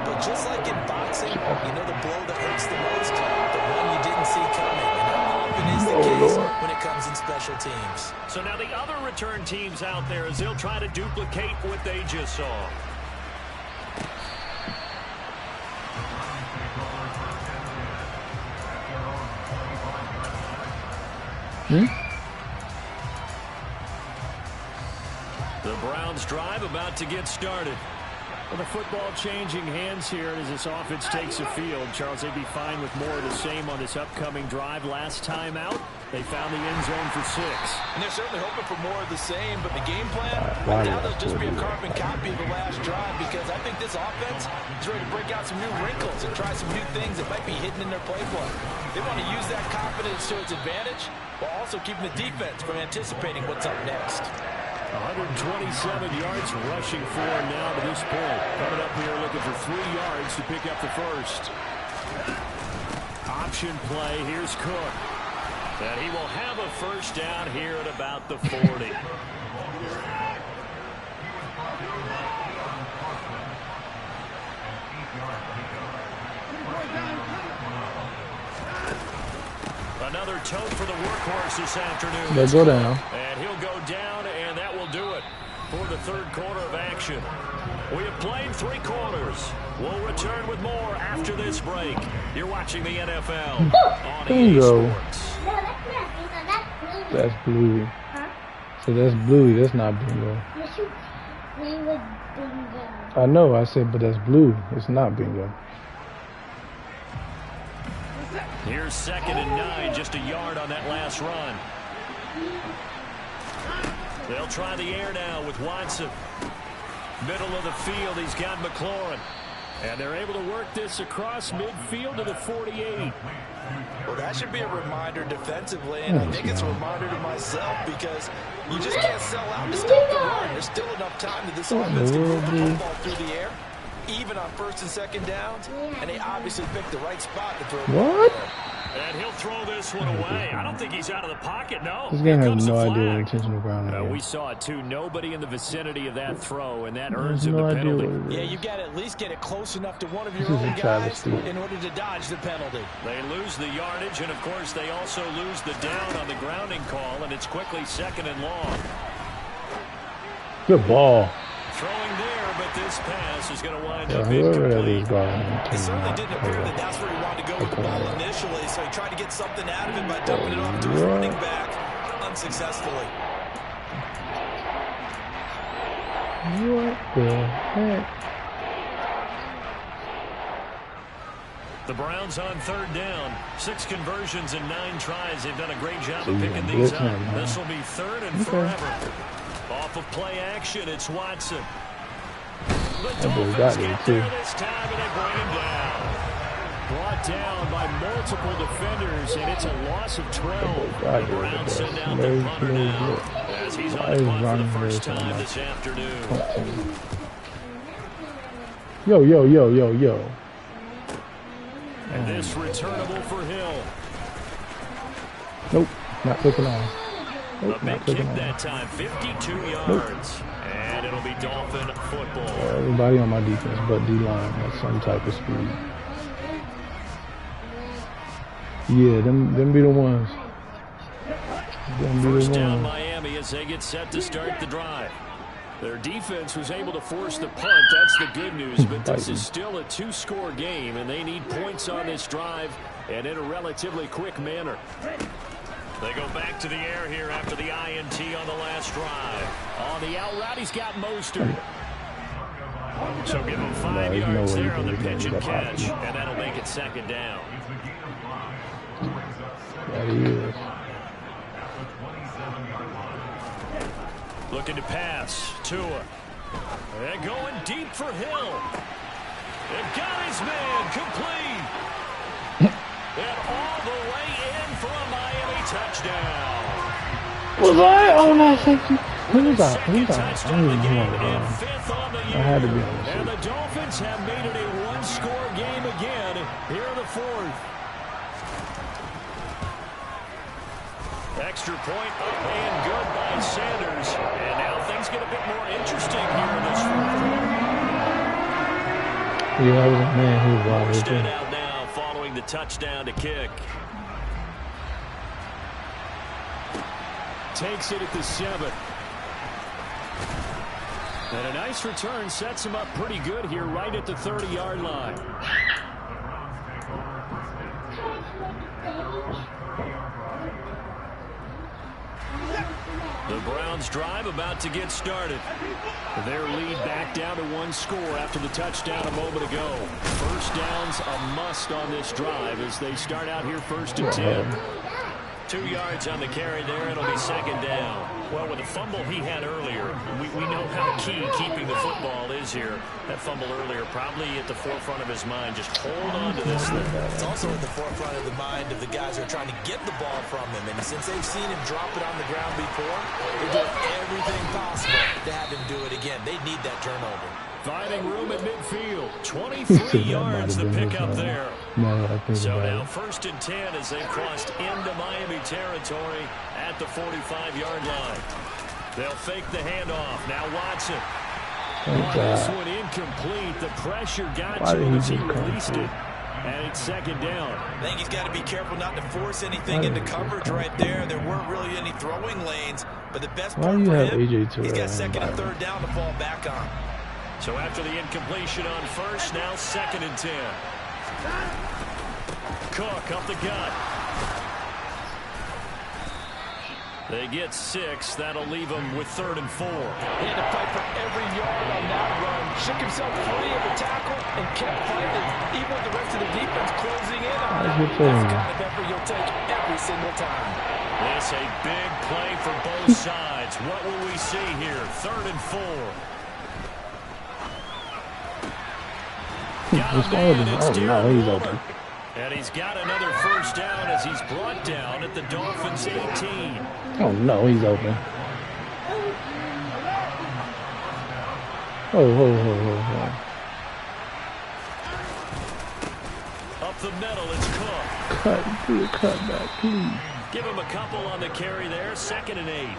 Speaker 2: But just like in boxing, you know the blow that hurts the most? The one you didn't see coming. And how often is the case when it comes in special teams?
Speaker 1: So now the other return teams out there as they'll try to duplicate what they just saw. The Browns drive about to get started.
Speaker 6: Well, the football changing hands here as this offense takes the field. Charles, they'd be fine with more of the same on this upcoming drive. Last time out, They found the end zone for 6.
Speaker 3: And they're certainly hoping for more of the same, but the game plan,
Speaker 5: Wow,
Speaker 3: now they'll just be a
Speaker 5: that's
Speaker 3: carbon copy of the last drive because I think this offense is ready to break out some new wrinkles and try some new things that might be hidden in their playbook. They want to use that confidence to its advantage while also keeping the defense from anticipating what's up next.
Speaker 6: 127 yards rushing for him now to this point. Coming up here looking for 3 yards to pick up the first. Option play. Here's Cook.
Speaker 1: And he will have a first down here at about the 40. Another tote for the workhorse this afternoon.
Speaker 5: They go down.
Speaker 1: And he'll go down, and that will do it for the third quarter of action. We have played 3 quarters. We'll return with more after this break. You're watching the NFL on EA
Speaker 5: Bingo.
Speaker 1: Sports.
Speaker 5: That's Bluey. So that's Bluey. That's not Bingo. I know. I said, but that's Blue. It's not Bingo.
Speaker 1: Here's 2nd and 9, just a yard on that last run. They'll try the air now with Watson. Middle of the field, he's got McLaurin.
Speaker 6: And they're able to work this across midfield to the 48.
Speaker 3: Well, that should be a reminder defensively, and I think it's a reminder to myself because you just can't sell out to stop the run. There's still enough time that this offense can move the football through the air, even on 1st and 2nd downs, and they obviously picked the right spot to throw.
Speaker 5: What?
Speaker 1: And he'll throw this one away. I don't think he's out of the pocket, no.
Speaker 5: This game
Speaker 1: Here
Speaker 5: has
Speaker 1: comes
Speaker 5: no
Speaker 1: the
Speaker 5: idea
Speaker 1: flag.
Speaker 5: what intentional grounding is.
Speaker 6: We saw it too. Nobody in the vicinity of that throw, and that
Speaker 5: There's
Speaker 6: earns him
Speaker 5: no
Speaker 6: the
Speaker 5: idea
Speaker 6: penalty.
Speaker 5: what it
Speaker 3: Yeah,
Speaker 5: is.
Speaker 3: you've got to at least get it close enough to one of your
Speaker 5: This is
Speaker 3: own
Speaker 5: a
Speaker 3: guys
Speaker 5: travesty.
Speaker 3: in order to dodge the penalty.
Speaker 1: They lose the yardage, and of course they also lose the down on the grounding call, and it's quickly 2nd and long.
Speaker 5: Good ball.
Speaker 1: Throwing there, but this pass is going to wind
Speaker 5: Yeah,
Speaker 1: up
Speaker 5: whoever that
Speaker 1: incomplete.
Speaker 5: is guarding him.
Speaker 3: It certainly didn't appear that that's where he wanted to go with the ball initially, so he tried to get something out of it by dumping it off to his running back unsuccessfully.
Speaker 5: What the heck?
Speaker 1: The Browns on 3rd down. 6 conversions and 9 tries. They've done a great job of
Speaker 5: So
Speaker 1: picking
Speaker 5: you
Speaker 1: these
Speaker 5: blitz
Speaker 1: up.
Speaker 5: him, huh?
Speaker 1: This will be 3rd and forever. Off of play action, it's Watson. The
Speaker 5: boy
Speaker 1: Dolphins
Speaker 5: got it,
Speaker 1: get
Speaker 5: too.
Speaker 1: there this time, and they bring him down.
Speaker 6: Brought down by multiple defenders, and it's a loss of 12.
Speaker 5: God,
Speaker 1: The Browns send out
Speaker 5: Very
Speaker 1: the punter
Speaker 5: smooth
Speaker 1: now,
Speaker 5: look.
Speaker 1: as he's
Speaker 5: Why
Speaker 1: on
Speaker 5: is
Speaker 1: the punt for the
Speaker 5: Ronnie
Speaker 1: first
Speaker 5: Harris on
Speaker 1: time
Speaker 5: that?
Speaker 1: this afternoon.
Speaker 5: Yo, yo, yo, yo, yo.
Speaker 1: And this returnable for Hill.
Speaker 5: Nope, not clicking on.
Speaker 1: A
Speaker 5: Nope,
Speaker 1: big
Speaker 5: not clicking
Speaker 1: kick
Speaker 5: on.
Speaker 1: that time, 52 yards. And it'll be Dolphin football.
Speaker 5: Everybody on my defense but D-line has some type of speed. Yeah, them be the ones. Them be
Speaker 1: First
Speaker 5: the
Speaker 1: down
Speaker 5: ones.
Speaker 1: Miami as they get set to start the drive.
Speaker 6: Their defense was able to force the punt. That's the good news. But this is still a 2-score game, and they need points on this drive and in a relatively quick manner.
Speaker 1: They go back to the air here after the INT on the last drive.
Speaker 6: On the out route, he's got Mostert.
Speaker 1: So give him 5
Speaker 5: there's no
Speaker 1: yards
Speaker 5: way
Speaker 1: there on the
Speaker 5: he's gonna
Speaker 1: pitch and
Speaker 5: get that
Speaker 1: catch.
Speaker 5: high.
Speaker 1: And that'll make it 2nd down.
Speaker 5: That he is.
Speaker 1: Looking to pass. Tua. And going deep for Hill. And got his man complete. And all the way in for a Miami touchdown.
Speaker 5: Was I on that safety? Who was I?
Speaker 1: Second
Speaker 5: Who was I? I
Speaker 1: touchdown
Speaker 5: don't
Speaker 1: of the
Speaker 5: even
Speaker 1: game
Speaker 5: know.
Speaker 1: and 5th on the year.
Speaker 5: I had to be on the
Speaker 6: And
Speaker 5: safety.
Speaker 6: the Dolphins have made it a 1-score game again here in the 4th.
Speaker 1: Extra point up and good by Sanders. And now things get a bit more interesting here in this 4th quarter.
Speaker 5: Yeah, that was a man who was wide
Speaker 1: Armstead
Speaker 5: open.
Speaker 1: out now following the touchdown to kick.
Speaker 6: Takes it at the 7. And a nice return sets him up pretty good here right at the 30-yard line.
Speaker 1: The Browns drive about to get started.
Speaker 6: Their lead back down to 1 score after the touchdown a moment ago. First down's a must on this drive as they start out here 1st and 10.
Speaker 1: 2 yards on the carry there. It'll be second down. Well, with the fumble he had earlier, we know how key keeping the football is here. That fumble earlier probably at the forefront of his mind. Just hold on to this thing.
Speaker 2: It's also at the forefront of the mind of the guys who are trying to get the ball from him. And since they've seen him drop it on the ground before, they're doing everything possible to have him do it again. They need that turnover.
Speaker 6: Finding room at midfield. 23 yards to pick up there.
Speaker 1: So now 1st and 10 as they've crossed into Miami territory at the 45-yard line. They'll fake the handoff. Now Watson. This one incomplete. The pressure got to him as he released it. And it's second down.
Speaker 2: I think he's got to be careful not to force anything into coverage right there. There weren't really any throwing lanes. But the best part for him, he's got 2nd and 3rd down to fall back on.
Speaker 1: So after the incompletion on 1st, now 2nd and 10. Cook up the gut. They get 6. That'll leave them with 3rd and 4.
Speaker 3: He had to fight for every yard on that run. Shook himself free of the tackle and kept fighting, even with the rest of the defense closing in on him. That's the kind of effort you'll take every single time.
Speaker 1: This a big play for both sides. What will we see here? 3rd and 4.
Speaker 5: No, he's open.
Speaker 1: And he's got another 1st down as he's brought down at the Dolphins' 18.
Speaker 5: Oh, no, he's open. Oh.
Speaker 1: Up the middle, it's Cook.
Speaker 5: Do the cut back, please.
Speaker 1: Give him a couple on the carry there. 2nd and 8.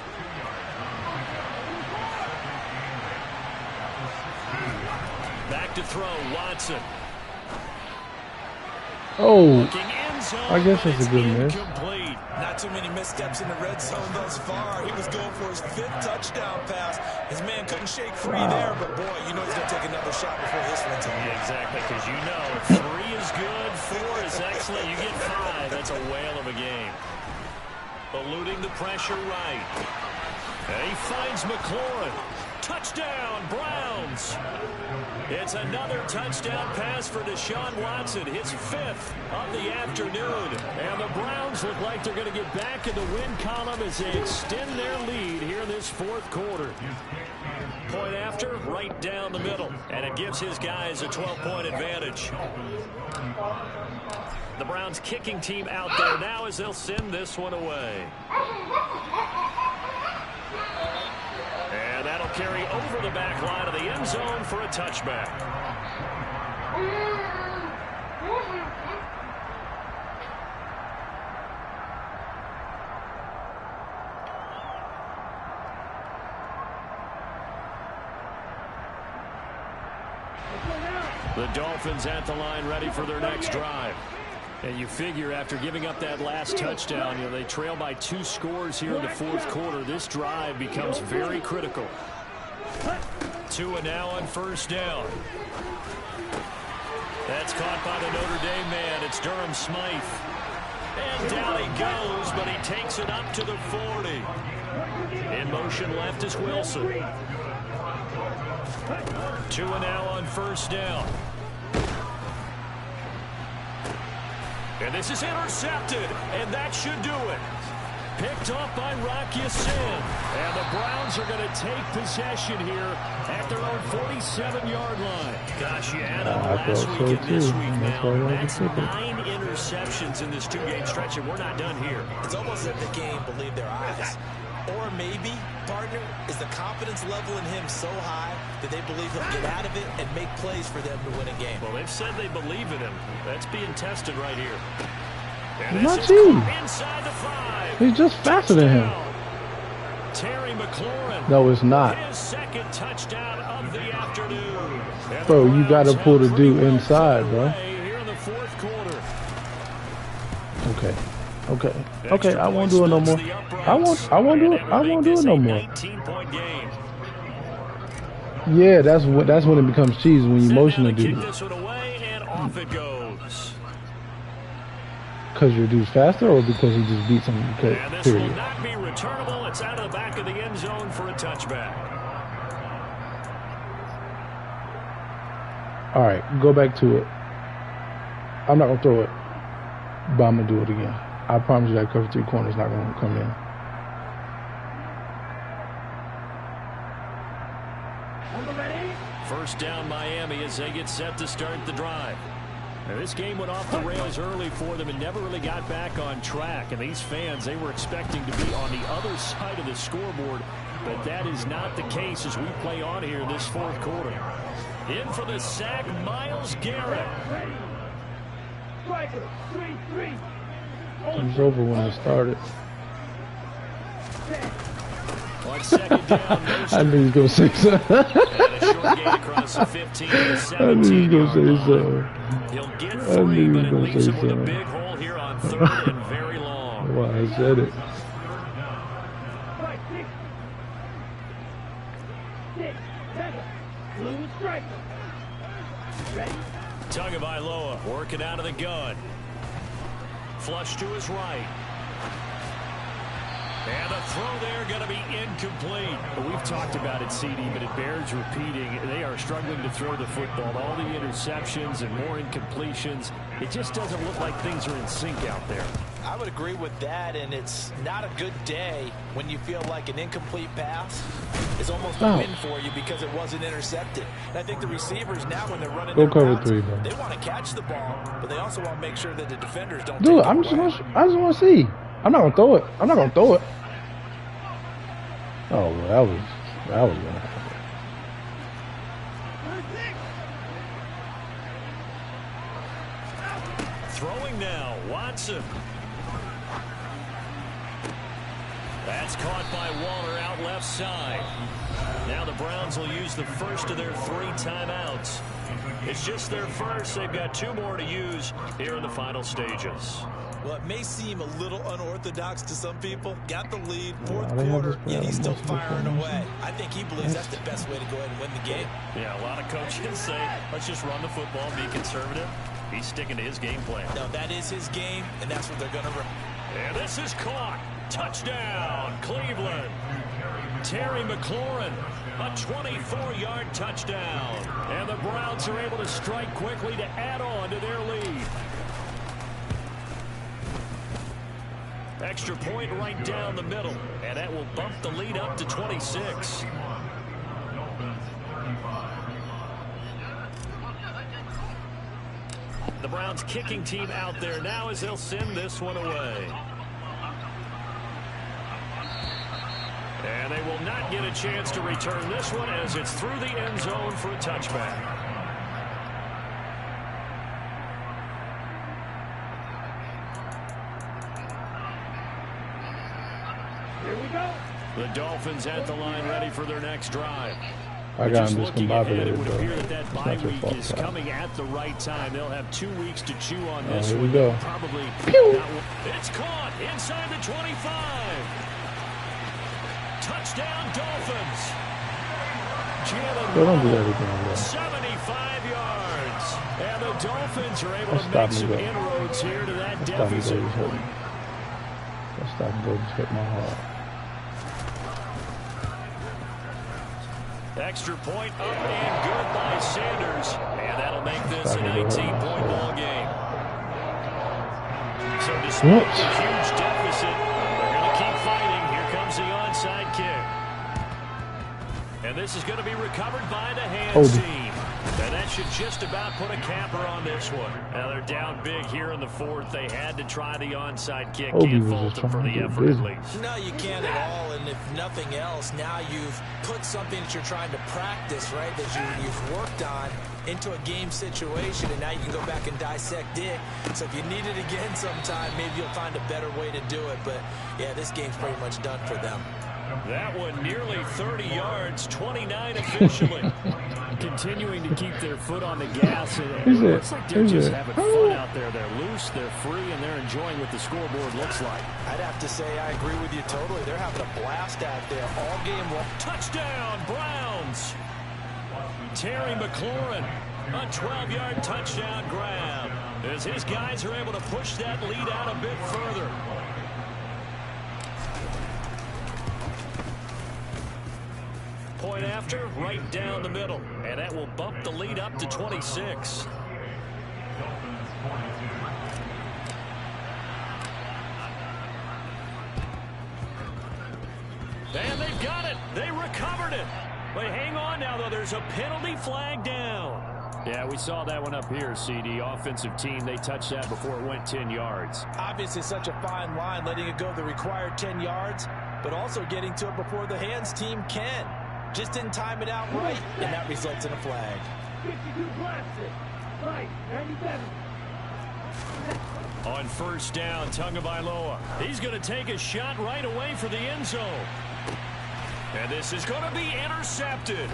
Speaker 1: Back to throw, Watson.
Speaker 5: Oh, I guess that's a good miss.
Speaker 2: Not too many missteps in the red zone thus far. He was going for his 5th touchdown pass. His man couldn't shake free there, but boy, you know he's going to take another shot before this one's on.
Speaker 1: Yeah, exactly, because you know if 3 is good, 4 is excellent, you get 5. That's a whale of a game. Eluding the pressure right. And he finds McLaurin. Touchdown, Browns. It's another touchdown pass for Deshaun Watson, his 5th of the afternoon. And the Browns look like they're going to get back in the win column as they extend their lead here in this 4th quarter. Point after, right down the middle. And it gives his guys a 12-point advantage. The Browns kicking team out there now as they'll send this one away. And that'll carry over the back line of the end zone for a touchback. The Dolphins at the line ready for their next drive. And you figure after giving up that last touchdown, you know, they trail by 2 scores here in the 4th quarter. This drive becomes very critical. Tua now on 1st down. That's caught by the Notre Dame man. It's Durham Smythe. And down he goes, but he takes it up to the 40. In motion left is Wilson. Tua now on 1st down. And this is intercepted, and that should do it. Picked off by Rock Ya-Sin. And the Browns are going to take possession here at their own 47-yard line. Gosh, you had them last week and this week now. That's 9 interceptions in this 2-game stretch, and we're not done here.
Speaker 2: It's almost as if they can't even believe their eyes. Or maybe, partner, is the confidence level in him so high that they believe he'll get out of it and make plays for them to win a game.
Speaker 1: Well, they've said they believe in him. That's being tested right here.
Speaker 5: He's not cheating.
Speaker 1: Inside the 5.
Speaker 5: He's just faster than him.
Speaker 1: Terry McLaurin.
Speaker 5: No, it's not.
Speaker 1: His 2nd touchdown of the afternoon.
Speaker 5: Bro, you got to pull the dude inside, bro.
Speaker 1: Here in the 4th quarter.
Speaker 5: Okay, I won't do it no more. I won't do it no more.
Speaker 1: 19-point game.
Speaker 5: Yeah, that's when it becomes cheese, when you motion the dude.
Speaker 1: Kick this one away, and off it goes.
Speaker 5: Because your dude's faster, or because he just beats him?
Speaker 1: And this will not be returnable. It's out of the back of the end zone for a touchback.
Speaker 5: All right, go back to it. I'm not gonna throw it, but I'm gonna do it again. I promise you that cover 3 corner is not going to come in.
Speaker 6: First down Miami as they get set to start the drive. Now, this game went off the rails early for them and never really got back on track. And these fans, they were expecting to be on the other side of the scoreboard. But that is not the case as we play on here this fourth quarter. In for the sack, Myles Garrett.
Speaker 4: Striker, 3-3.
Speaker 5: It was over when it started.
Speaker 6: On second down,
Speaker 5: I knew he was going to say something.
Speaker 6: and a short gain across the 15 to the
Speaker 5: I knew he
Speaker 6: 17
Speaker 5: was going to
Speaker 6: yard
Speaker 5: say
Speaker 6: line.
Speaker 5: something.
Speaker 6: He'll get
Speaker 5: I knew
Speaker 6: 3,
Speaker 5: he
Speaker 6: but
Speaker 5: was
Speaker 6: it
Speaker 5: gonna
Speaker 6: leaves
Speaker 5: say
Speaker 6: him with a
Speaker 5: something.
Speaker 6: big hole here on 3rd and very long.
Speaker 5: Well, I said it.
Speaker 4: 6, 7. Blue striker. Ready?
Speaker 6: Tagovailoa working out of the gun. Flush to his right. And the throw there going to be incomplete. We've talked about it, CD, but it bears repeating. They are struggling to throw the football. All the interceptions and more incompletions. It just doesn't look like things are in sync out there.
Speaker 2: I would agree with that, and it's not a good day when you feel like an incomplete pass is almost a win for you because it wasn't intercepted. And I think the receivers now, when they're running
Speaker 5: Go
Speaker 2: their
Speaker 5: cover
Speaker 2: routes,
Speaker 5: 3, bro.
Speaker 2: they want to catch the ball, but they also want to make sure that the defenders don't
Speaker 5: Dude,
Speaker 2: take
Speaker 5: I
Speaker 2: it
Speaker 5: just
Speaker 2: away.
Speaker 5: want to see. I'm not going to throw it. I'm not going to throw it. Oh, well, that was going to happen.
Speaker 6: Throwing now, Watson. That's caught by Waller out left side. Now the Browns will use the first of their 3 timeouts. It's just their first. They've got 2 more to use here in the final stages.
Speaker 2: Well, it may seem a little unorthodox to some people. Got the lead, fourth
Speaker 5: they have
Speaker 2: quarter,
Speaker 5: this
Speaker 2: yet he's still
Speaker 5: multiple
Speaker 2: firing
Speaker 5: formations.
Speaker 2: away. I think he believes that's the best way to go ahead and win the game.
Speaker 6: Yeah, a lot of coaches say, let's just run the football, be conservative. He's sticking to his game plan.
Speaker 2: No, that is his game, and that's what they're going to run.
Speaker 6: And this is caught. Touchdown, Cleveland. Terry McLaurin, a 24-yard touchdown. And the Browns are able to strike quickly to add on to their lead. Extra point right down the middle, and that will bump the lead up to 26. The Browns kicking team out there now as they'll send this one away. And they will not get a chance to return this one as it's through the end zone for a touchback.
Speaker 4: Here we go.
Speaker 6: The Dolphins at the line ready for their next drive.
Speaker 5: I got him
Speaker 6: Just looking
Speaker 5: discombobulated,
Speaker 6: ahead, it would
Speaker 5: bro.
Speaker 6: appear that
Speaker 5: It's
Speaker 6: bye
Speaker 5: not your
Speaker 6: week
Speaker 5: fault,
Speaker 6: is
Speaker 5: Kyle.
Speaker 6: coming at the right time. They'll have 2 weeks to chew on this
Speaker 5: here we
Speaker 6: one.
Speaker 5: go.
Speaker 6: Probably it's caught inside the 25. Touchdown Dolphins. Jalen
Speaker 5: Bro, don't do
Speaker 6: Waddle,
Speaker 5: everything, bro.
Speaker 6: 75 yards. And the Dolphins are able
Speaker 5: Let's
Speaker 6: to
Speaker 5: stop
Speaker 6: make
Speaker 5: me,
Speaker 6: some
Speaker 5: bro.
Speaker 6: inroads here to that
Speaker 5: Let's stop me,
Speaker 6: deficit.
Speaker 5: bro. Just hit me. Let's stop me, bro. Just hit my heart.
Speaker 6: Extra point up and good by Sanders. And that'll make this a 19-point ball game. So despite the huge deficit, they're going to keep fighting. Here comes the onside kick. And this is going to be recovered by the hands team. And that should just about put a capper on this one. Now they're down big here in the fourth. They had to try the onside kick. Can't fault them for the effort at least.
Speaker 2: No, you can't at all. And if nothing else, now you've put something that you're trying to practice, right, that you've worked on into a game situation, and now you can go back and dissect it. So if you need it again sometime, maybe you'll find a better way to do it. But, yeah, this game's pretty much done for them.
Speaker 6: That one nearly 30 yards, 29 officially. Continuing to keep their foot on the gas. It looks like they're just having fun out there. They're loose, they're free, and they're enjoying what the scoreboard looks like.
Speaker 2: I'd have to say I agree with you totally. They're having a blast out there all game long.
Speaker 6: Touchdown, Browns! Terry McLaurin, a 12-yard touchdown grab as his guys are able to push that lead out a bit further. Point after, right down the middle. And that will bump the lead up to 26.
Speaker 1: cleared it. But hang on now, though. There's a penalty flag down.
Speaker 6: Yeah, we saw that one up here, CD. Offensive team, they touched that before it went 10 yards.
Speaker 2: Obviously, such a fine line, letting it go the required 10 yards, but also getting to it before the hands team can. Just didn't time it out right, and that results in a flag.
Speaker 4: 52 plastic. Right, 97.
Speaker 1: On first down, Tagovailoa. He's going to take a shot right away for the end zone. And this is going to be intercepted.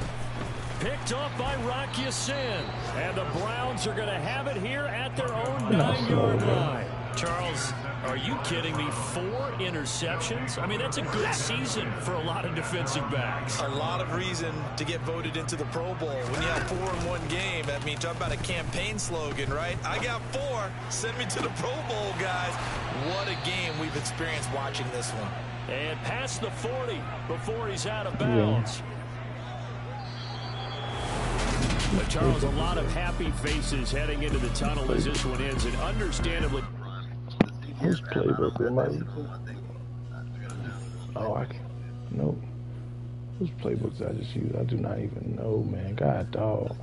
Speaker 1: Picked off by Rock Ya-Sin. And the Browns are going to have it here at their own 9-yard line. Charles, are you kidding me? 4 interceptions? I mean, that's a good season for a lot of defensive backs.
Speaker 2: A lot of reason to get voted into the Pro Bowl. When you have 4 in one game, I mean, talk about a campaign slogan, right? I got 4. Send me to the Pro Bowl, guys. What a game we've experienced watching this one.
Speaker 1: And past the 40 before he's out of bounds. But Charles, a lot of happy faces heading into the tunnel as this one ends, and understandably.
Speaker 5: Whose playbook am I? Oh, I can. Nope. Whose playbooks I just use? I do not even know, man. God, dog.